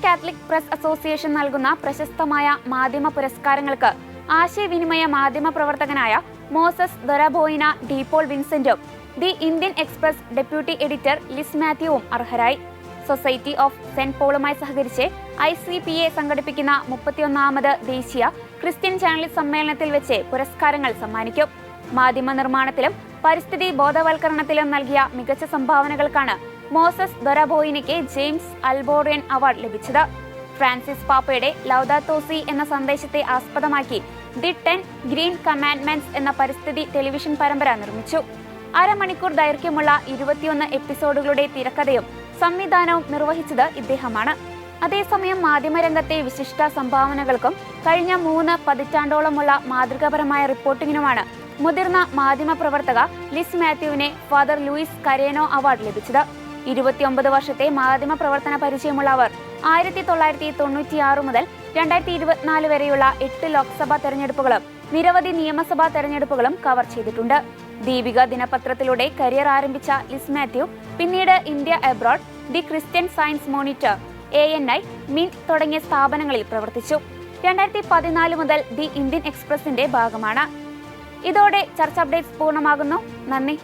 Catholic press association നൽകുന്ന പ്രശസ്തമായ മാധ്യമ പുരസ്കാരങ്ങൾക്ക് ആശയവിനിമയ മാധ്യമ പ്രവർത്തകനായ മോസസ് ദൊരബോയിന ഡീപോൾ വിൻസെന്റും the Indian Express deputy editor Liz മാത്യുവും അർഹരായി. സൊസൈറ്റി ഓഫ് സെന്റ് പോളുമായി സഹകരിച്ച് ICPA സംഘടിപ്പിക്കുന്ന 31ാമത് ദേശീയ ക്രിസ്ത്യൻ ജേർണലിസ്റ്റ് സമ്മേളനത്തിൽ വെച്ച് പുരസ്കാരങ്ങൾ സമ്മാനിക്കും. മാധ്യമ നിർമ്മാണത്തിലും പരിസ്ഥിതി ബോധവൽക്കരണത്തിലും നൽകിയ മികച്ച സംഭാവനകൾക്കാണ് മോസസ് ദൊരബോയിനയ്ക്ക് ജെയിംസ് അൽബോറിയൻ അവാർഡ് ലഭിച്ചത്. ഫ്രാൻസിസ് പാപ്പയുടെ ലൗദാത്തോ സി എന്ന സന്ദേശത്തെ ആസ്പദമാക്കി ദി 10 ഗ്രീൻ കമാൻഡ്മെന്റ്സ് എന്ന പരിസ്ഥിതി ടെലിവിഷൻ പരമ്പര നിർമ്മിച്ചു. അരമണിക്കൂർ ദൈർഘ്യമുള്ള 21 എപ്പിസോഡുകളുടെ തിരക്കഥയും സംവിധാനവും നിർവഹിച്ചത് ഇദ്ദേഹമാണ്. അതേസമയം മാധ്യമരംഗത്തെ വിശിഷ്ട സംഭാവനകൾക്കും കഴിഞ്ഞ 3 പതിറ്റാണ്ടോളമുള്ള മാതൃകാപരമായ റിപ്പോർട്ടിങ്ങിനുമാണ് മുതിർന്ന മാധ്യമ പ്രവർത്തക ലിസ് മാത്യുവിനെ ഫാദർ ലൂയിസ് കരേനോ അവാർഡ് ലഭിച്ചത്. 29 വർഷത്തെ മാധ്യമ പ്രവർത്തന പരിചയമുള്ള അവർ 1996 മുതൽ 2024 വരെയുള്ള 8 ലോക്സഭാ തെരഞ്ഞെടുപ്പുകളും നിരവധി നിയമസഭാ തെരഞ്ഞെടുപ്പുകളും കവർ ചെയ്തിട്ടുണ്ട്. ദീപിക ദിനപത്രത്തിലൂടെ കരിയർ ആരംഭിച്ച ലിസ് മാത്യു പിന്നീട് India abroad, the Christian science monitor, ANI, mint തുടങ്ങിയ സ്ഥാപനങ്ങളിൽ പ്രവർത്തിച്ചു. 2014 മുതൽ ദി ഇന്ത്യൻ എക്സ്പ്രസിന്റെ ഭാഗമാണ്. ഇതോടെ ചർച്ച അപ്ഡേറ്റ്സ് പൂർണ്ണമാകുന്നു. നന്ദി.